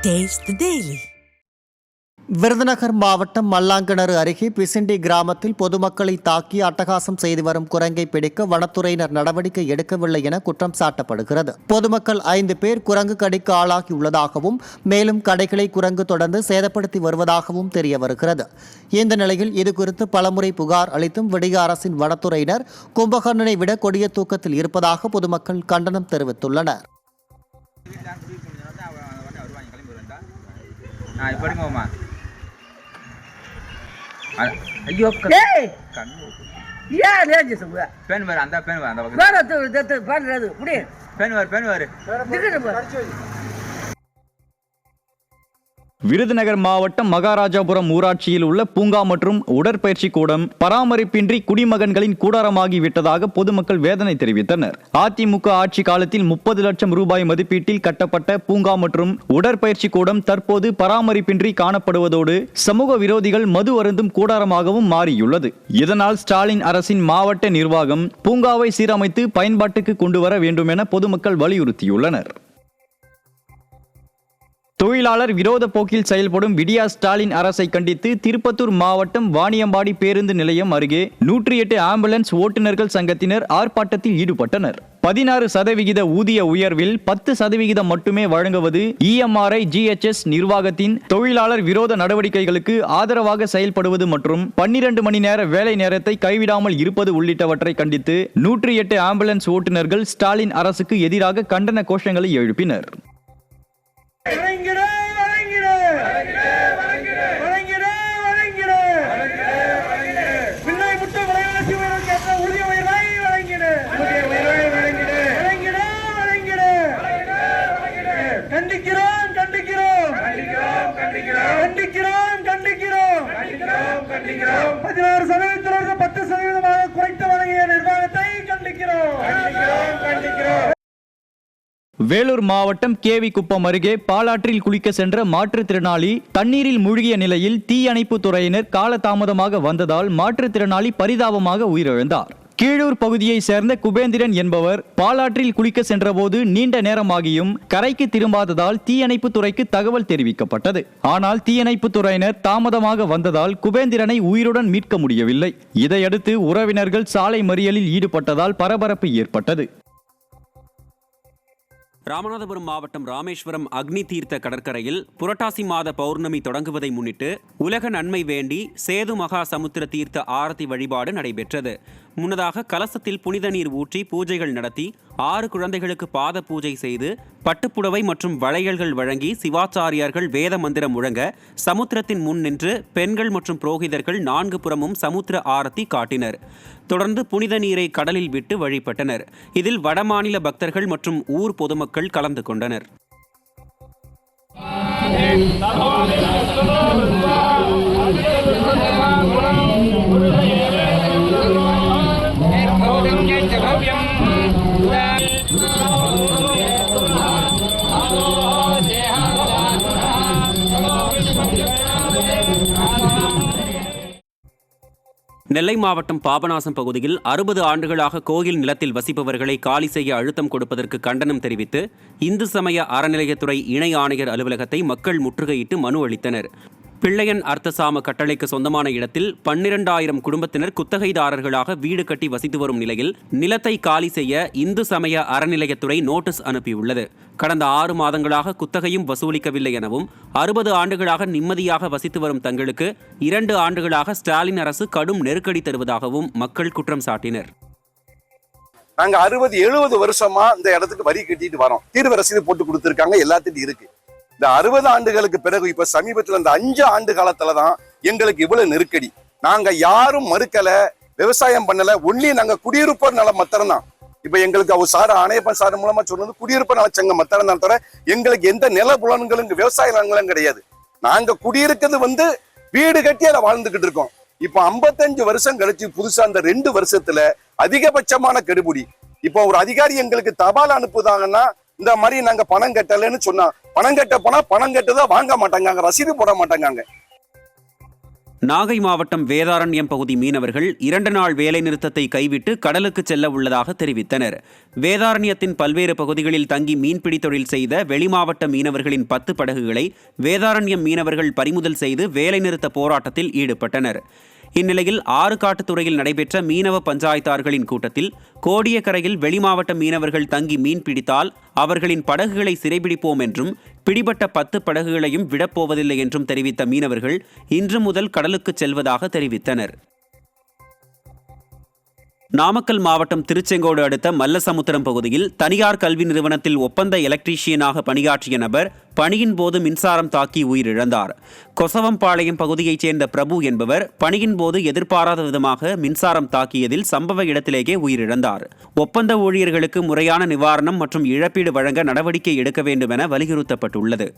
Taste the Daily. Virudhunagar மாவட்டம் மல்லாங்கிணறு அருகே பிசிண்டி கிராமத்தில் பொதுமக்களை தாக்கி அட்டகாசம் செய்து வரும் குரங்கை பிடிக்க வனத்துறையினர் நடவடிக்கை எடுக்கவில்லை என குற்றம் சாட்டப்படுகிறது. பொதுமக்கள் 5 பேர் குரங்கு கடிக்கு ஆளாகியுள்ளதாகவும் மேலும் கடைகளை குரங்கு தொடர்ந்து சேதப்படுத்தி வருவதாகவும் தெரிய வருகிறது. இந்த நிலையில் இதுகுறித்து பலமுறை புகார் அளித்தும் விடிய அரசின் வனத்துறையினர் கும்பகர்ணனை விட கொடிய தூக்கத்தில் இருப்பதாக பொதுமக்கள் கண்டனம் தெரிவித்துள்ளனர். ஐயோ விருதுநகர் மாவட்டம் மகாராஜாபுரம் ஊராட்சியில் உள்ள பூங்கா மற்றும் உடற்பயிற்சி கூடம் பராமரிப்பின்றி குடிமகன்களின் கூடாரமாகிவிட்டதாக பொதுமக்கள் வேதனை தெரிவித்தனர். அதிமுக ஆட்சி காலத்தில் 30 லட்சம் ரூபாய் மதிப்பீட்டில் கட்டப்பட்ட பூங்கா மற்றும் உடற்பயிற்சி கூடம் தற்போது பராமரிப்பின்றி காணப்படுவதோடு சமூக விரோதிகள் மது அருந்தும் கூடாரமாகவும் மாறியுள்ளது. இதனால் ஸ்டாலின் அரசின் மாவட்ட நிர்வாகம் பூங்காவை சீரமைத்து பயன்பாட்டுக்கு கொண்டு வர வேண்டும் என பொதுமக்கள் வலியுறுத்தியுள்ளனர். தொழிலாளர் விரோத போக்கில் செயல்படும் விடியா ஸ்டாலின் அரசை கண்டித்து திருப்பத்தூர் மாவட்டம் வாணியம்பாடி பேருந்து நிலையம் அருகே 108 ஆம்புலன்ஸ் ஓட்டுநர்கள் சங்கத்தினர் ஆர்ப்பாட்டத்தில் ஈடுபட்டனர். 16% ஊதிய உயர்வில் 10% மட்டுமே வழங்குவது EMRI GHS நிர்வாகத்தின் தொழிலாளர் விரோத நடவடிக்கைகளுக்கு ஆதரவாக செயல்படுவது மற்றும் 12 மணி நேர வேலை நேரத்தை கைவிடாமல் இருப்பது உள்ளிட்டவற்றை கண்டித்து 108 ஆம்புலன்ஸ் ஓட்டுநர்கள் ஸ்டாலின் அரசுக்கு எதிராக கண்டன கோஷங்களை எழுப்பினர். வேலூர் மாவட்டம் கேவி குப்பம் அருகே பாலாற்றில் குளிக்க சென்ற மாற்றுத்திறனாளி தண்ணீரில் மூழ்கிய நிலையில் தீயணைப்பு துறையினர் காலதாமதமாக வந்ததால் மாற்றுத்திறனாளி பரிதாபமாக உயிரிழந்தார். கீழூர் பகுதியை சேர்ந்த குபேந்திரன் என்பவர் பாலாற்றில் குளிக்க சென்றபோது நீண்ட நேரமாகியும் கரைக்கு திரும்பாததால் தீயணைப்பு துறைக்கு தகவல் தெரிவிக்கப்பட்டது. ஆனால் தீயணைப்பு துறையினர் தாமதமாக வந்ததால் குபேந்திரனை உயிருடன் மீட்க முடியவில்லை. இதையடுத்து உறவினர்கள் சாலை மறியலில் ஈடுபட்டதால் பரபரப்பு ஏற்பட்டது. ராமநாதபுரம் மாவட்டம் ராமேஸ்வரம் அக்னி தீர்த்த கடற்கரையில் புரட்டாசி மாத பௌர்ணமி தொடங்குவதை முன்னிட்டு உலக நன்மை வேண்டி சேது மகா சமுத்திர தீர்த்த ஆரத்தி வழிபாடு நடைபெற்றது. முன்னதாக கலசத்தில் புனித நீர் ஊற்றி பூஜைகள் நடத்தி 6 குழந்தைகளுக்கு பாத பூஜை செய்து பட்டுப்புடவை மற்றும் வளையல்கள் வழங்கி சிவாச்சாரியார்கள் வேத மந்திரம் முழங்க சமுத்திரத்தின் முன் நின்று பெண்கள் மற்றும் புரோகிதர்கள் 4 புறமும் சமுத்திர ஆரத்தி காட்டினர். தொடர்ந்து புனித நீரை கடலில் விட்டு வழிபட்டனர். இதில் வடமாநில பக்தர்கள் மற்றும் ஊர் பொதுமக்கள் கலந்து கொண்டனர். நெல்லை மாவட்டம் பாபநாசம் பகுதியில் 60 ஆண்டுகளாக கோயில் நிலத்தில் வசிப்பவர்களை காலி செய்ய அழுத்தம் கொடுப்பதற்கு கண்டனம் தெரிவித்து இந்து சமய அறநிலையத்துறை இணை ஆணையர் அலுவலகத்தை மக்கள் முற்றுகையிட்டு மனு அளித்தனர். பிள்ளையன் அர்த்தசாம கட்டளைக்கு சொந்தமான இடத்தில் 12,000 குடும்பத்தினர் குத்தகைதாரர்களாக வீடு கட்டி வசித்து வரும் நிலையில் நிலத்தை காலி செய்ய இந்து சமய அறநிலையத்துறை நோட்டீஸ் அனுப்பியுள்ளது. கடந்த 6 மாதங்களாக குத்தகையும் வசூலிக்கவில்லை எனவும் 60 ஆண்டுகளாக நிம்மதியாக வசித்து வரும் தங்களுக்கு 2 ஆண்டுகளாக ஸ்டாலின் அரசு கடும் நெருக்கடி தருவதாகவும் மக்கள் குற்றம் சாட்டினர். நாங்க 60-70 வருஷமா இந்த இடத்துக்கு வரி கட்டிட்டு வரோம். தீர்வு ரசீது போட்டு கொடுத்திருக்காங்க, எல்லாத்திட்டும் இருக்கு. இந்த 60 ஆண்டுகளுக்கு பிறகு இப்ப சமீபத்துல இந்த 5 ஆண்டு காலத்துலதான் எங்களுக்கு இவ்வளவு நெருக்கடி. நாங்க யாரும் மறுக்கல, விவசாயம் பண்ணல, ஒன்லி நாங்க குடியிருப்போர் நல மத்திரம் தான். இப்ப எங்களுக்கு அவர் சார் ஆணையப்பன் சார் மூலமா சொன்னது குடியிருப்பு நலச்சங்க மத்திரம் தான் தவிர எங்களுக்கு எந்த நில புலன்களும் விவசாய நிலங்களும் கிடையாது. நாங்க குடியிருக்கிறது வீடு கட்டி அதை வாழ்ந்துகிட்டு இருக்கோம். இப்ப 55 வருஷம் கழிச்சு புதுசா அந்த 2 வருஷத்துல அதிகபட்சமான கெடுபிடி. இப்போ ஒரு அதிகாரி எங்களுக்கு தபால் அனுப்புதாங்கன்னா இந்த மாதிரி நாங்க பணம் கட்டலன்னு சொன்னா பணம் கட்ட போனா பணம் கட்டதான் வாங்க மாட்டாங்க, ரசீது போட மாட்டாங்க. நாகை மாவட்டம் வேதாரண்யம் பகுதி மீனவர்கள் 2 நாள் வேலைநிறுத்தத்தை கைவிட்டு கடலுக்கு செல்ல உள்ளதாக தெரிவித்தனர். வேதாரண்யத்தின் பல்வேறு பகுதிகளில் தங்கி மீன்பிடி தொழில் செய்த வெளிமாவட்ட மீனவர்களின் 10 படகுகளை வேதாரண்யம் மீனவர்கள் பறிமுதல் செய்து வேலைநிறுத்த போராட்டத்தில் ஈடுபட்டனர். இந்நிலையில் ஆறுகாட்டுத்துறையில் நடைபெற்ற மீனவ பஞ்சாயத்தார்களின் கூட்டத்தில் கோடியக்கரையில் வெளிமாவட்ட மீனவர்கள் தங்கி மீன் பிடித்தால் அவர்களின் படகுகளை சிறைபிடிப்போம் என்றும் பிடிபட்ட 10 படகுகளையும் விடப்போவதில்லை என்றும் தெரிவித்த மீனவர்கள் இன்று முதல் கடலுக்கு செல்வதாக தெரிவித்தனர். நாமக்கல் மாவட்டம் திருச்செங்கோடு அடுத்த மல்லசமுத்திரம் பகுதியில் தனியார் கல்வி நிறுவனத்தில் ஒப்பந்த எலக்ட்ரீஷியனாக பணியாற்றிய நபர் பணியின் போது மின்சாரம் தாக்கி உயிரிழந்தார். கொசவம்பாளையம் பகுதியைச் சேர்ந்த பிரபு என்பவர் பணியின் போது எதிர்பாராத விதமாக மின்சாரம் தாக்கியதில் சம்பவ இடத்திலேயே உயிரிழந்தார். ஒப்பந்த ஊழியர்களுக்கு முறையான நிவாரணம் மற்றும் இழப்பீடு வழங்க நடவடிக்கை எடுக்க வேண்டும் என வலியுறுத்தப்பட்டுள்ளது.